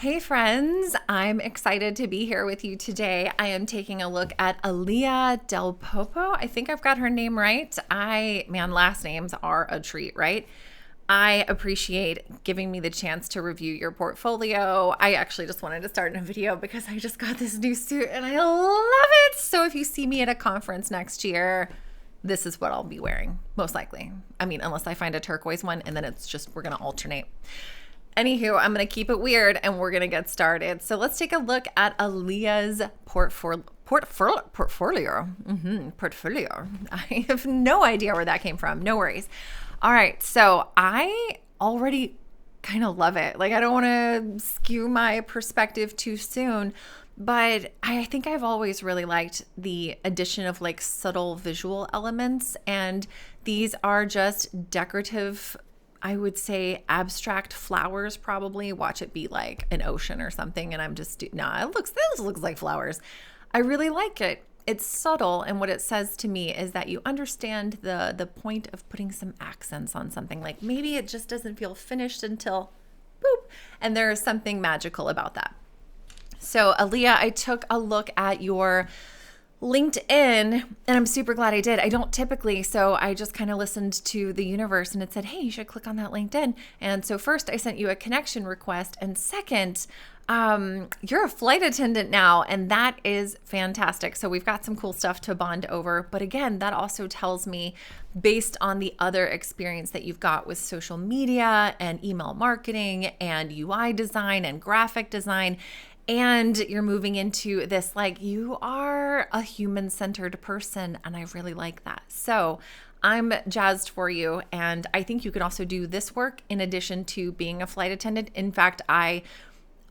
Hey friends, I'm excited to be here with you today. I am taking a look at Aliyah DelPopolo. I think I've got her name right. Last names are a treat, right? I appreciate giving me the chance to review your portfolio. I actually just wanted to start in a video because I just got this new suit and I love it. So if you see me at a conference next year, this is what I'll be wearing, most likely. Unless I find a turquoise one and then we're going to alternate. Anywho, I'm going to keep it weird and we're going to get started. So let's take a look at Aliyah's portfolio. Portfolio. I have no idea where that came from. No worries. All right. So I already kind of love it. I don't want to skew my perspective too soon, but I think I've always really liked the addition of subtle visual elements. And these are just decorative, I would say abstract flowers, probably. Watch it be like an ocean or something. And this looks like flowers. I really like it. It's subtle. And what it says to me is that you understand the point of putting some accents on something. Like maybe it just doesn't feel finished until boop. And there is something magical about that. So Aliyah, I took a look at your LinkedIn and I'm super glad I did. I don't typically, so I just kind of listened to the universe and it said, hey, you should click on that LinkedIn. And so first I sent you a connection request, and second, you're a flight attendant now, and that is fantastic. So we've got some cool stuff to bond over. But again, that also tells me, based on the other experience that you've got with social media and email marketing and UI design and graphic design, and you're moving into this, you are a human-centered person, and I really like that. So I'm jazzed for you, and I think you can also do this work in addition to being a flight attendant. In fact, I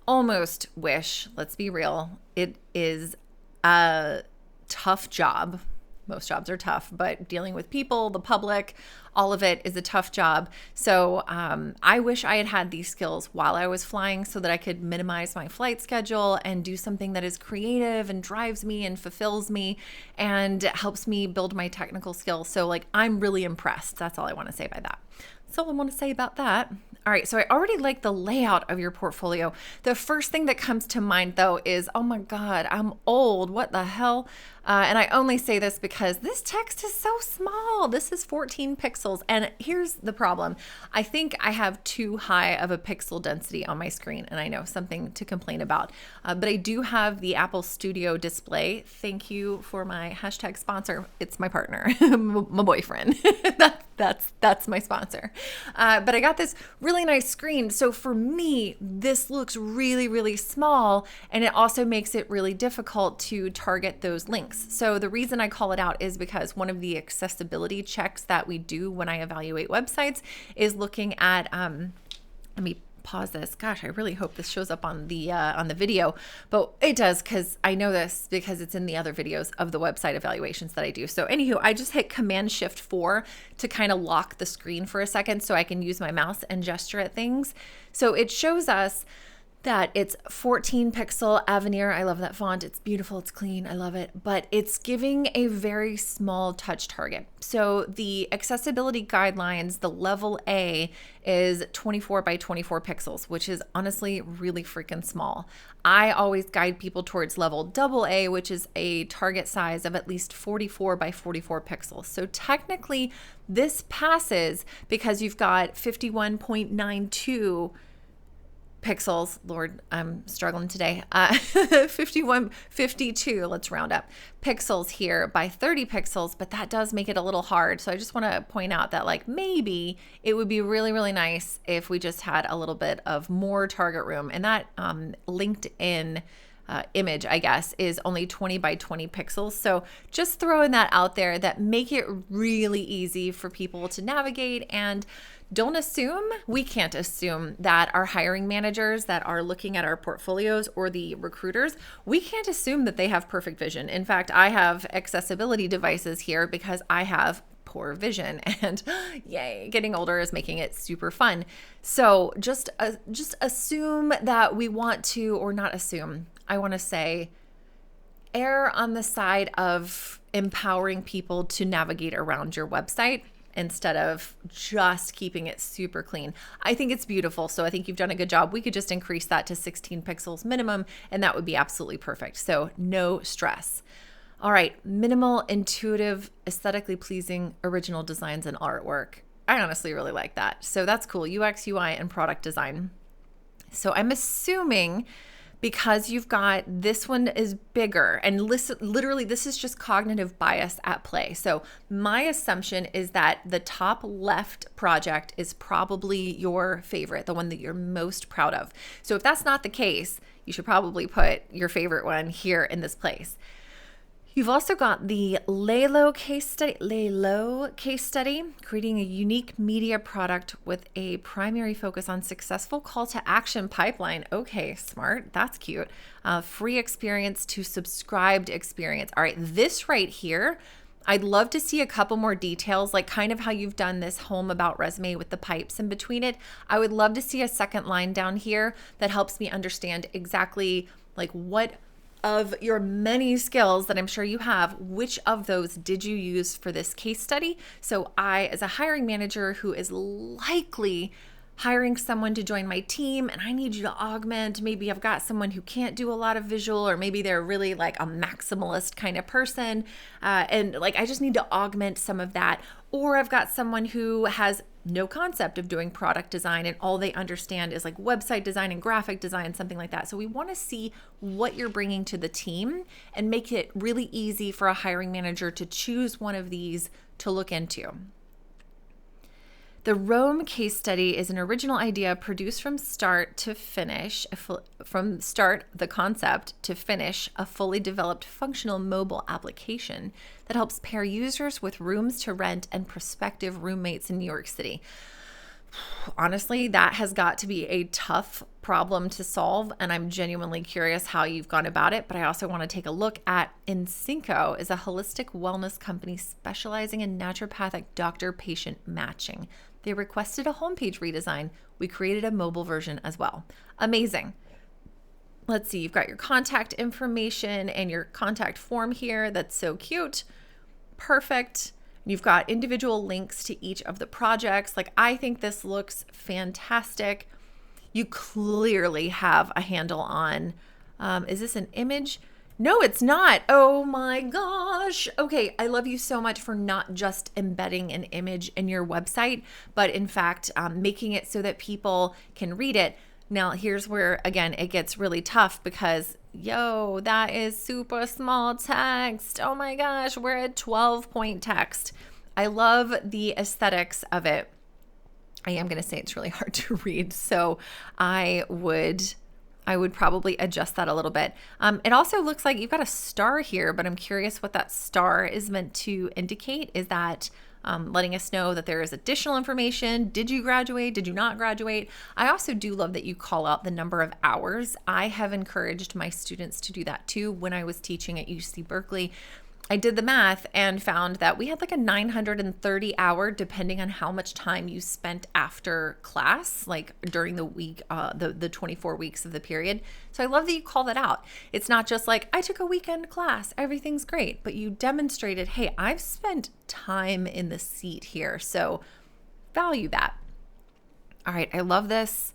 almost wish, let's be real, it is a tough job. Most jobs are tough, but dealing with people, the public, all of it is a tough job. So I wish I had had these skills while I was flying so that I could minimize my flight schedule and do something that is creative and drives me and fulfills me and helps me build my technical skills. So I'm really impressed. That's all I want to say by that. That's all I want to say about that. All right, so I already like the layout of your portfolio. The first thing that comes to mind, though, is, oh my God, I'm old. What the hell? And I only say this because this text is so small. This is 14 pixels. And here's the problem. I think I have too high of a pixel density on my screen, and I know, something to complain about. But I do have the Apple Studio display. Thank you for my hashtag sponsor. It's my partner, my boyfriend. That's my sponsor. But I got this really nice screen. So for me, this looks really, really small, and it also makes it really difficult to target those links. So the reason I call it out is because one of the accessibility checks that we do when I evaluate websites is looking at, let me pause this. Gosh, I really hope this shows up on the video, but it does, because I know this because it's in the other videos of the website evaluations that I do. So anywho, I just hit Command-Shift-4 to kind of lock the screen for a second so I can use my mouse and gesture at things. So it shows us that it's 14 pixel Avenir. I love that font. It's beautiful. It's clean. I love it. But it's giving a very small touch target. So the accessibility guidelines, the level A is 24 by 24 pixels, which is honestly really freaking small. I always guide people towards level AA, which is a target size of at least 44 by 44 pixels. So technically this passes because you've got 51.92 pixels. Lord, I'm struggling today. 52, let's round up, pixels here by 30 pixels, but that does make it a little hard. So I just want to point out that maybe it would be really, really nice if we just had a little bit of more target room. And that LinkedIn image, I guess, is only 20 by 20 pixels. So just throwing that out there, that make it really easy for people to navigate. And we can't assume that our hiring managers that are looking at our portfolios, or the recruiters, we can't assume that they have perfect vision. In fact, I have accessibility devices here because I have poor vision, and yay, getting older is making it super fun. So just assume that we want to, or not assume, I want to say, err on the side of empowering people to navigate around your website. instead of just keeping it super clean. I think it's beautiful. So I think you've done a good job. We could just increase that to 16 pixels minimum, and that would be absolutely perfect. So no stress. All right, minimal, intuitive, aesthetically pleasing, original designs and artwork. I honestly really like that. So that's cool. UX, UI, and product design. So I'm assuming because you've got this one is bigger, and listen, literally this is just cognitive bias at play. So my assumption is that the top left project is probably your favorite, the one that you're most proud of. So if that's not the case, you should probably put your favorite one here in this place. You've also got the Laylo case study, creating a unique media product with a primary focus on successful call to action pipeline. Okay, smart. That's cute. Free experience to subscribed experience. All right, this right here, I'd love to see a couple more details, like kind of how you've done this home about resume with the pipes in between it. I would love to see a second line down here that helps me understand exactly like what of your many skills that I'm sure you have, which of those did you use for this case study? So I, as a hiring manager who is likely hiring someone to join my team, and I need you to augment, maybe I've got someone who can't do a lot of visual, or maybe they're really like a maximalist kind of person. And like, I just need to augment some of that. Or I've got someone who has no concept of doing product design and all they understand is like website design and graphic design, something like that. So we want to see what you're bringing to the team and make it really easy for a hiring manager to choose one of these to look into. The Rome case study is an original idea produced from start to finish, the concept to finish, a fully developed functional mobile application that helps pair users with rooms to rent and prospective roommates in New York City. Honestly, that has got to be a tough problem to solve, and I'm genuinely curious how you've gone about it. But I also want to take a look at Incinco, is a holistic wellness company specializing in naturopathic doctor-patient matching. They requested a homepage redesign. We created a mobile version as well. Amazing. Let's see, you've got your contact information and your contact form here. That's so cute. Perfect. You've got individual links to each of the projects. Like, I think this looks fantastic. You clearly have a handle on, is this an image? No, it's not. Oh my gosh. Okay, I love you so much for not just embedding an image in your website, but in fact, making it so that people can read it. Now, here's where, again, it gets really tough because, that is super small text. Oh my gosh, we're at 12-point text. I love the aesthetics of it. I am going to say it's really hard to read, so I would probably adjust that a little bit. It also looks like you've got a star here, but I'm curious what that star is meant to indicate. Is that letting us know that there is additional information? Did you graduate? Did you not graduate? I also do love that you call out the number of hours. I have encouraged my students to do that too. When I was teaching at UC Berkeley, I did the math and found that we had like a 930 hour, depending on how much time you spent after class, like during the week, the 24 weeks of the period. So I love that you call that out. It's not just like, I took a weekend class, everything's great, but you demonstrated, hey, I've spent time in the seat here. So value that. All right, I love this.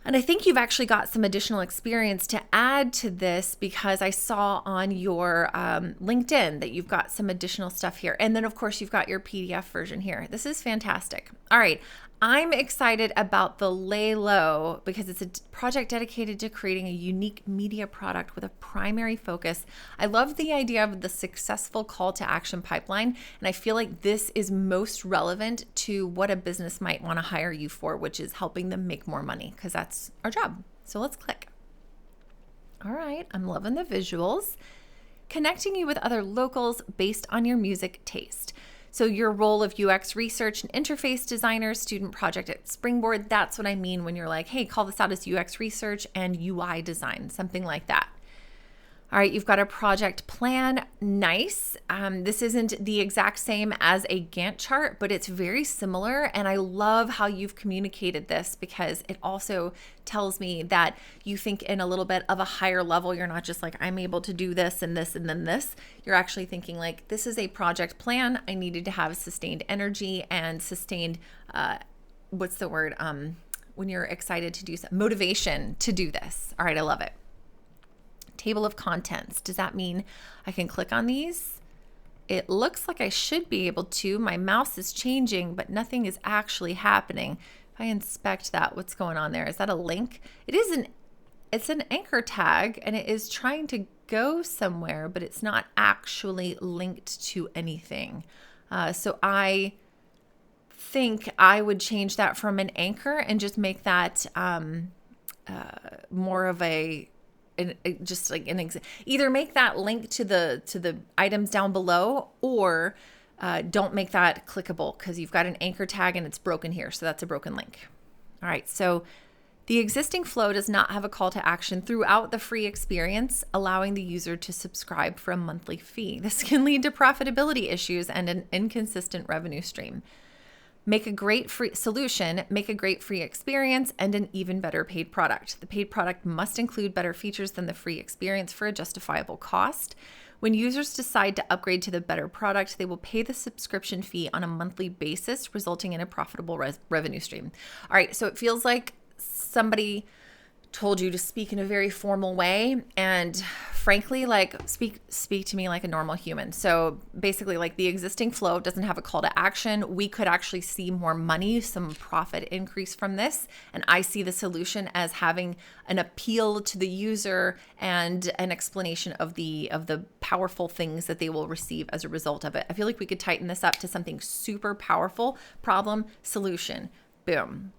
And I think you've actually got some additional experience to add to this because I saw on your LinkedIn that you've got some additional stuff here. And then, of course, you've got your PDF version here. This is fantastic. All right. I'm excited about the Lay Low because it's a project dedicated to creating a unique media product with a primary focus. I love the idea of the successful call to action pipeline, and I feel like this is most relevant to what a business might want to hire you for, which is helping them make more money because that's our job. So let's click. All right, I'm loving the visuals. Connecting you with other locals based on your music taste. So your role of UX research and interface designer, student project at Springboard, that's what I mean when you're like, hey, call this out as UX research and UI design, something like that. All right, you've got a project plan. Nice. This isn't the exact same as a Gantt chart, but it's very similar. And I love how you've communicated this because it also tells me that you think in a little bit of a higher level. You're not just like, I'm able to do this and this and then this. You're actually thinking like, this is a project plan. I needed to have sustained energy and sustained, what's the word? When you're excited to do something, motivation to do this. All right, I love it. Table of contents. Does that mean I can click on these? It looks like I should be able to. My mouse is changing, but nothing is actually happening. If I inspect that, what's going on there? Is that a link? It's an anchor tag and it is trying to go somewhere, but it's not actually linked to anything. So I think I would change that from an anchor and just make that more of either make that link to the items down below, or don't make that clickable because you've got an anchor tag and it's broken here. So that's a broken link. All right. So the existing flow does not have a call to action throughout the free experience, allowing the user to subscribe for a monthly fee. This can lead to profitability issues and an inconsistent revenue stream. Make a great free solution, make a great free experience, and an even better paid product. The paid product must include better features than the free experience for a justifiable cost. When users decide to upgrade to the better product, they will pay the subscription fee on a monthly basis, resulting in a profitable revenue stream. All right, so it feels like somebody told you to speak in a very formal way, and frankly, like speak to me like a normal human. So basically, like the existing flow doesn't have a call to action. We could actually see more money, some profit increase from this, and I see the solution as having an appeal to the user and an explanation of the powerful things that they will receive as a result of it. I feel like we could tighten this up to something super powerful. Problem, solution, boom.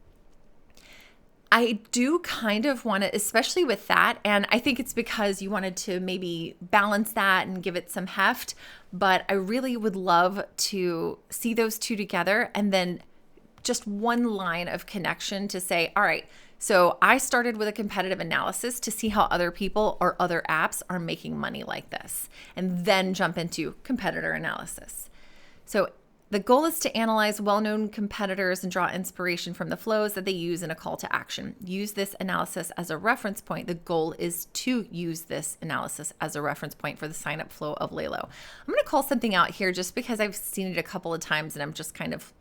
I do kind of want to, especially with that, and I think it's because you wanted to maybe balance that and give it some heft, but I really would love to see those two together and then just one line of connection to say, all right, so I started with a competitive analysis to see how other people or other apps are making money like this, and then jump into competitor analysis. So the goal is to analyze well-known competitors and draw inspiration from the flows that they use in a call to action. Use this analysis as a reference point. The goal is to use this analysis as a reference point for the sign-up flow of Lalo. I'm going to call something out here just because I've seen it a couple of times and I'm just kind of,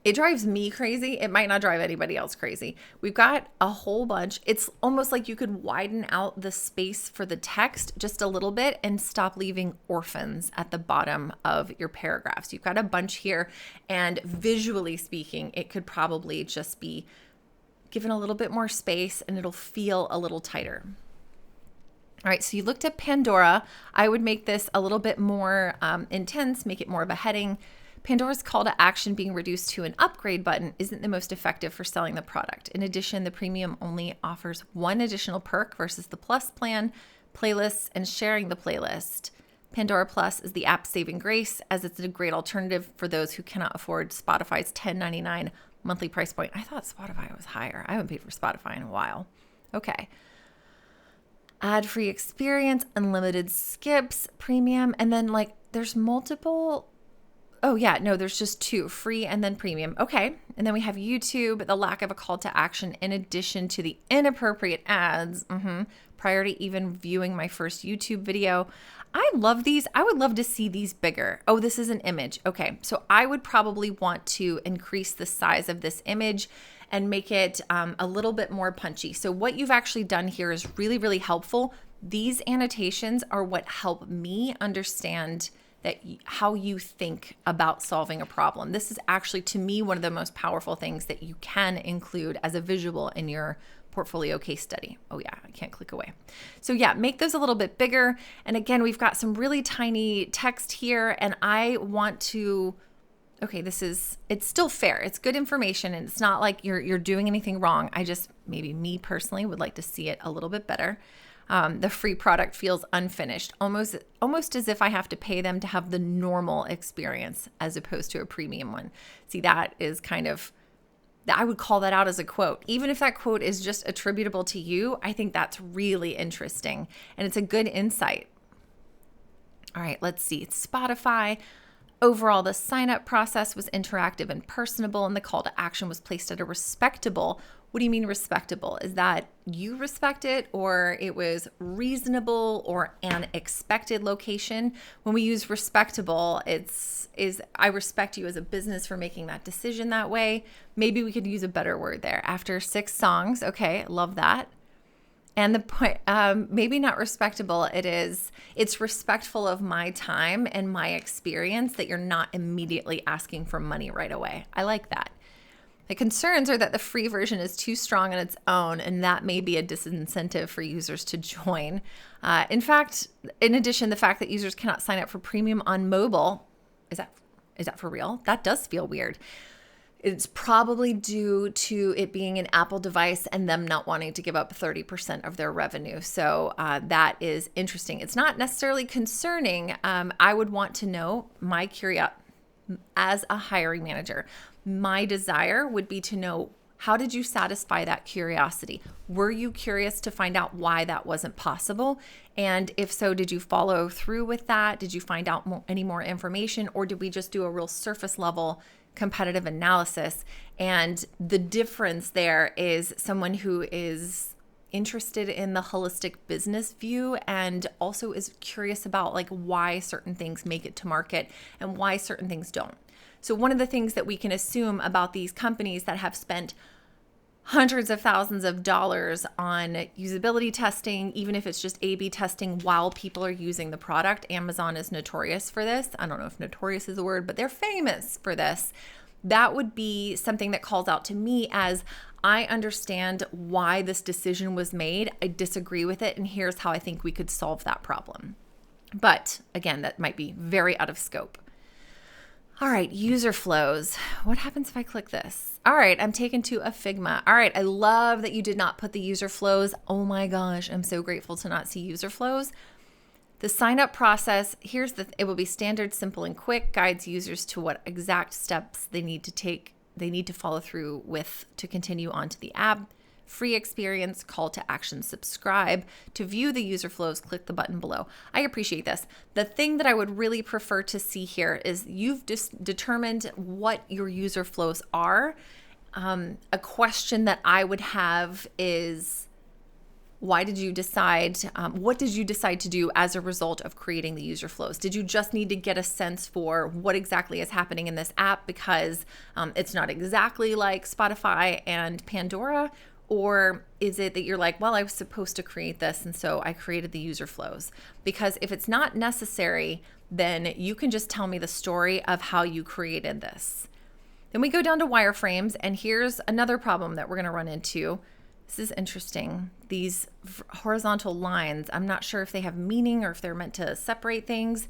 it drives me crazy. It might not drive anybody else crazy. We've got a whole bunch. It's almost like you could widen out the space for the text just a little bit and stop leaving orphans at the bottom of your paragraphs. You've got a bunch here, and visually speaking, it could probably just be given a little bit more space and it'll feel a little tighter. All right, so you looked at Pandora. I would make this a little bit more intense, make it more of a heading. Pandora's call to action being reduced to an upgrade button isn't the most effective for selling the product. In addition, the premium only offers one additional perk versus the plus plan, playlists, and sharing the playlist. Pandora Plus is the app saving grace, as it's a great alternative for those who cannot afford Spotify's $10.99 monthly price point. I thought Spotify was higher. I haven't paid for Spotify in a while. Okay. Ad-free experience, unlimited skips, premium, and then like there's multiple. Oh yeah, no, there's just two, free and then premium. Okay. And then we have YouTube, the lack of a call to action in addition to the inappropriate ads prior to even viewing my first YouTube video. I love these. I would love to see these bigger. Oh, this is an image. Okay. So I would probably want to increase the size of this image and make it a little bit more punchy. So what you've actually done here is really, really helpful. These annotations are what help me understand that how you think about solving a problem. This is actually, to me, one of the most powerful things that you can include as a visual in your portfolio case study. Oh yeah, I can't click away. So yeah, make those a little bit bigger. And again, we've got some really tiny text here, and I want to, okay, it's still fair. It's good information, and it's not like you're doing anything wrong. I just, maybe me personally, would like to see it a little bit better. The free product feels unfinished, almost as if I have to pay them to have the normal experience as opposed to a premium one. See, that I would call that out as a quote. Even if that quote is just attributable to you, I think that's really interesting and it's a good insight. All right, let's see. Spotify. Overall, the sign-up process was interactive and personable, and the call to action was placed at a respectable. What do you mean respectable? Is that you respect it, or it was reasonable or an expected location? When we use respectable, I respect you as a business for making that decision that way. Maybe we could use a better word there. After 6 songs, okay, love that. And the point, maybe not respectable, it's respectful of my time and my experience that you're not immediately asking for money right away. I like that. The concerns are that the free version is too strong on its own, and that may be a disincentive for users to join. In fact, in addition, the fact that users cannot sign up for premium on mobile, is that for real? That does feel weird. It's probably due to it being an Apple device and them not wanting to give up 30% of their revenue. So that is interesting. It's not necessarily concerning. I would want to know, as a hiring manager, my desire would be to know, how did you satisfy that curiosity? Were you curious to find out why that wasn't possible? And if so, did you follow through with that? Did you find out any more information, or did we just do a real surface level competitive analysis? And the difference there is someone who is interested in the holistic business view and also is curious about like why certain things make it to market and why certain things don't. So one of the things that we can assume about these companies that have spent hundreds of thousands of dollars on usability testing, even if it's just A/B testing while people are using the product. Amazon is notorious for this. I don't know if notorious is a word, but they're famous for this. That would be something that calls out to me as, I understand why this decision was made. I disagree with it, and here's how I think we could solve that problem. But again, that might be very out of scope. All right, user flows. What happens if I click this? All right, I'm taken to a Figma. All right, I love that you did not put the user flows. Oh my gosh, I'm so grateful to not see user flows. The sign up process, it will be standard, simple, and quick, guides users to what exact steps they need to follow through with to continue onto the app. Free experience, call to action, subscribe. To view the user flows, click the button below. I appreciate this. The thing that I would really prefer to see here is you've just determined what your user flows are. A question that I would have is, why did you decide, what did you decide to do as a result of creating the user flows? Did you just need to get a sense for what exactly is happening in this app because it's not exactly like Spotify and Pandora? Or is it that you're like, well, I was supposed to create this, and so I created the user flows? Because if it's not necessary, then you can just tell me the story of how you created this. Then we go down to wireframes, and here's another problem that we're going to run into. This is interesting. These horizontal lines, I'm not sure if they have meaning or if they're meant to separate things.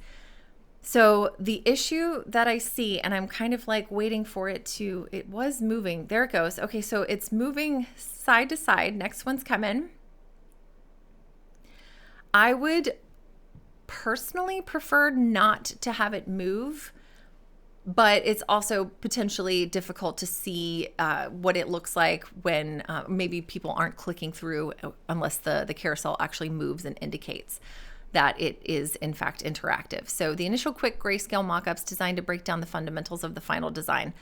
So the issue that I see, and I'm kind of like waiting for it was moving. There it goes. Okay, so it's moving side to side. Next one's coming. I would personally prefer not to have it move, but it's also potentially difficult to see what it looks like when maybe people aren't clicking through unless the carousel actually moves and indicates that it is in fact interactive. So the initial quick grayscale mockups designed to break down the fundamentals of the final design.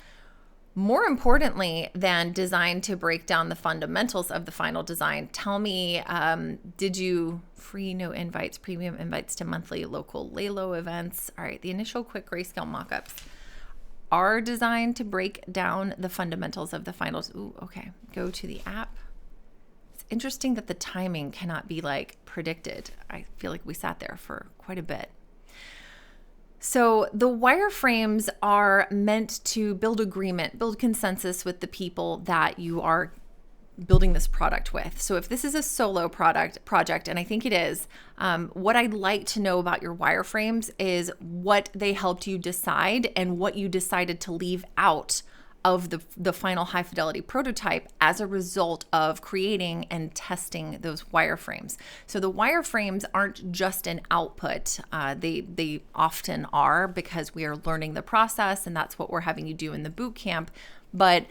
More importantly than designed to break down the fundamentals of the final design, tell me, did you free no invites, premium invites to monthly local Lalo events? All right, the initial quick grayscale mockups are designed to break down the fundamentals of the finals. Ooh, okay, go to the app. Interesting that the timing cannot be like predicted. I feel like we sat there for quite a bit. So the wireframes are meant to build agreement, build consensus with the people that you are building this product with. So if this is a solo project, and I think it is, what I'd like to know about your wireframes is what they helped you decide and what you decided to leave out of the final high fidelity prototype as a result of creating and testing those wireframes. So the wireframes aren't just an output. They often are, because we are learning the process, and that's what we're having you do in the boot camp. But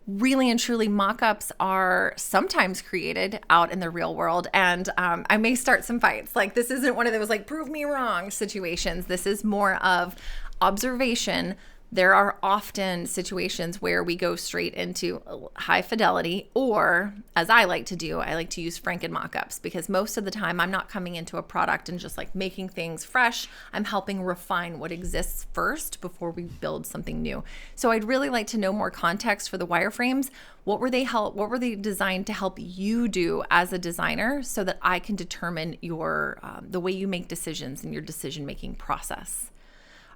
really and truly, mock-ups are sometimes created out in the real world, and I may start some fights. Like, this isn't one of those like prove me wrong situations. This is more of observation. There are often situations where we go straight into high fidelity, or as I like to do, I like to use Franken mock-ups, because most of the time I'm not coming into a product and just like making things fresh. I'm helping refine what exists first before we build something new. So I'd really like to know more context for the wireframes. What were they designed to help you do as a designer, so that I can determine your the way you make decisions and your decision-making process.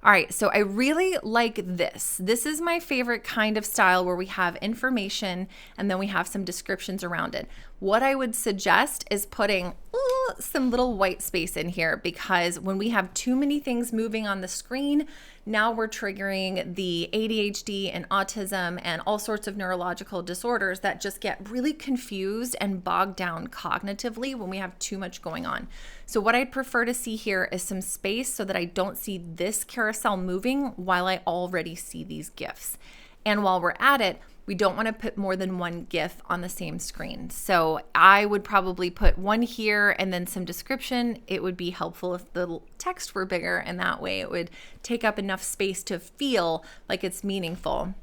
All right, so I really like this. This is my favorite kind of style, where we have information and then we have some descriptions around it. What I would suggest is putting some little white space in here, because when we have too many things moving on the screen, now we're triggering the ADHD and autism and all sorts of neurological disorders that just get really confused and bogged down cognitively when we have too much going on. So what I'd prefer to see here is some space, so that I don't see this carousel moving while I already see these GIFs. And while we're at it, we don't want to put more than one GIF on the same screen. So I would probably put one here and then some description. It would be helpful if the text were bigger, and that way it would take up enough space to feel like it's meaningful.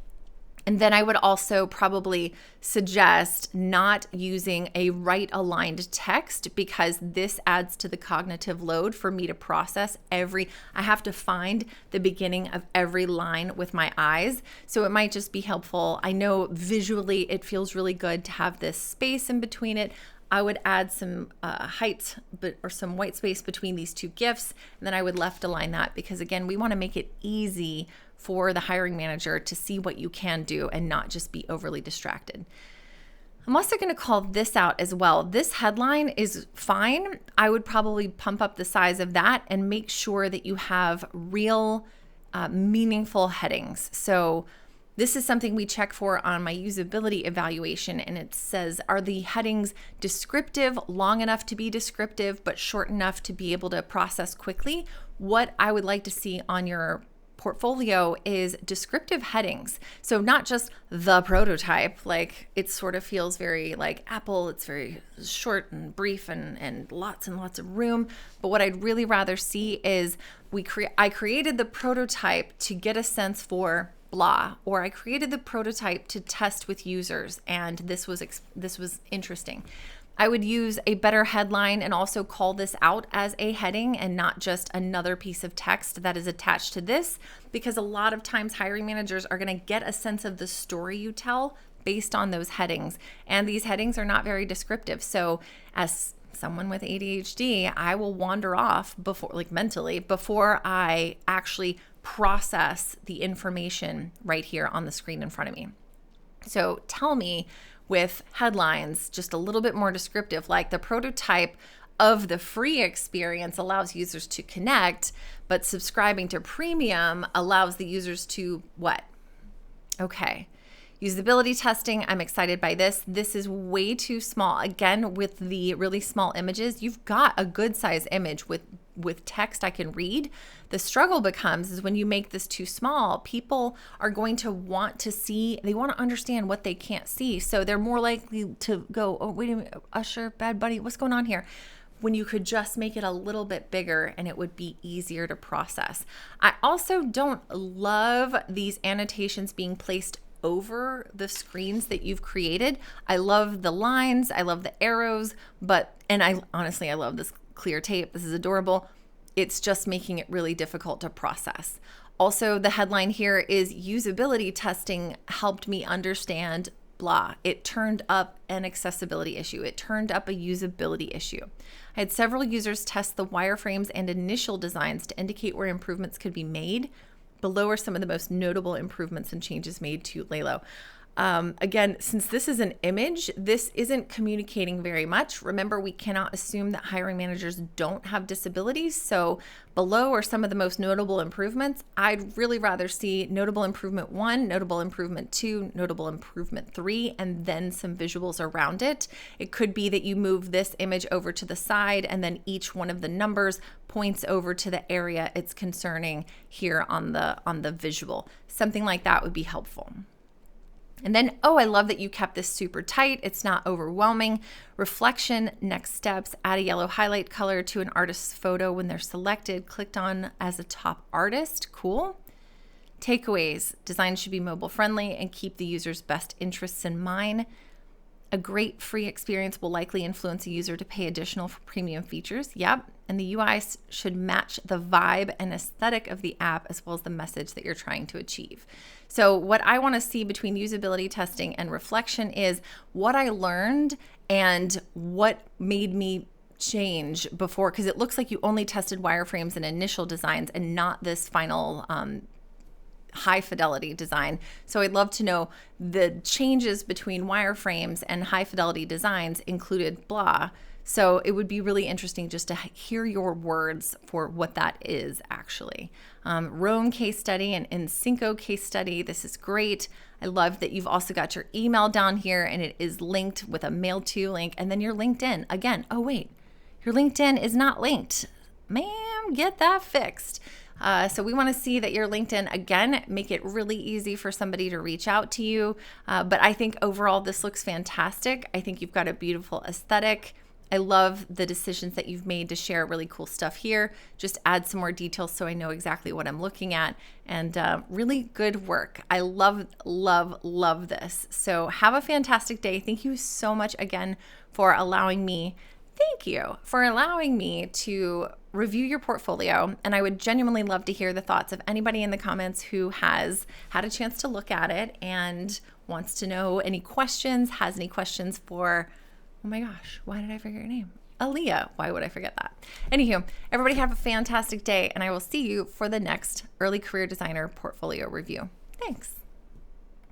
And then I would also probably suggest not using a right-aligned text, because this adds to the cognitive load for me to process I have to find the beginning of every line with my eyes. So it might just be helpful. I know visually it feels really good to have this space in between it. I would add some height or some white space between these two GIFs, and then I would left align that, because again, we want to make it easy for the hiring manager to see what you can do and not just be overly distracted. I'm also going to call this out as well. This headline is fine. I would probably pump up the size of that and make sure that you have real meaningful headings. So this is something we check for on my usability evaluation, and it says, are the headings descriptive, long enough to be descriptive, but short enough to be able to process quickly? What I would like to see on your portfolio is descriptive headings. So not just the prototype, like it sort of feels very like Apple, it's very short and brief and lots of room. But what I'd really rather see is I created the prototype to get a sense for blah, or I created the prototype to test with users, and this was interesting. I would use a better headline and also call this out as a heading and not just another piece of text that is attached to this, because a lot of times hiring managers are going to get a sense of the story you tell based on those headings, and these headings are not very descriptive. So as someone with ADHD, I will wander off mentally before I actually process the information right here on the screen in front of me. So tell me, with headlines just a little bit more descriptive, like the prototype of the free experience allows users to connect, but subscribing to premium allows the users to what? Okay. Usability testing, I'm excited by this. This is way too small. Again, with the really small images, you've got a good size image with text I can read. The struggle becomes is when you make this too small, people are going to want to see, they want to understand what they can't see. So they're more likely to go, oh, wait a minute, Usher, Bad Bunny, what's going on here? When you could just make it a little bit bigger and it would be easier to process. I also don't love these annotations being placed over the screens that you've created. I love the lines, I love the arrows, and I love this clear tape. This is adorable. It's just making it really difficult to process. Also, the headline here is usability testing helped me understand blah. It turned up an accessibility issue. It turned up a usability issue. I had several users test the wireframes and initial designs to indicate where improvements could be made. Below are some of the most notable improvements and changes made to Lalo. Again, since this is an image, this isn't communicating very much. Remember, we cannot assume that hiring managers don't have disabilities. So below are some of the most notable improvements. I'd really rather see notable improvement 1, notable improvement 2, notable improvement 3, and then some visuals around it. It could be that you move this image over to the side and then each one of the numbers points over to the area it's concerning here on the visual. Something like that would be helpful. And then, oh, I love that you kept this super tight. It's not overwhelming. Reflection, next steps, add a yellow highlight color to an artist's photo when they're selected, clicked on as a top artist. Cool. Takeaways, design should be mobile friendly and keep the user's best interests in mind. A great free experience will likely influence a user to pay additional for premium features. Yep. And the UI should match the vibe and aesthetic of the app as well as the message that you're trying to achieve. So what I want to see between usability testing and reflection is what I learned and what made me change before, because it looks like you only tested wireframes and initial designs and not this final high fidelity design. So I'd love to know the changes between wireframes and high fidelity designs included blah. So it would be really interesting just to hear your words for what that is actually. Rome case study and Cinco case study. This is great. I love that you've also got your email down here and it is linked with a mail to link, and then your LinkedIn again. Oh wait, your LinkedIn is not linked. Ma'am, get that fixed. So we want to see that your LinkedIn, again, make it really easy for somebody to reach out to you. But I think overall, this looks fantastic. I think you've got a beautiful aesthetic. I love the decisions that you've made to share really cool stuff here. Just add some more details so I know exactly what I'm looking at. And really good work. I love, love, love this. So have a fantastic day. Thank you so much again for allowing me. Thank you for allowing me to review your portfolio. And I would genuinely love to hear the thoughts of anybody in the comments who has had a chance to look at it and wants to know any questions, has any questions for, oh my gosh, why did I forget your name? Aliyah. Why would I forget that? Anywho, everybody have a fantastic day, and I will see you for the next Early Career Designer portfolio review. Thanks.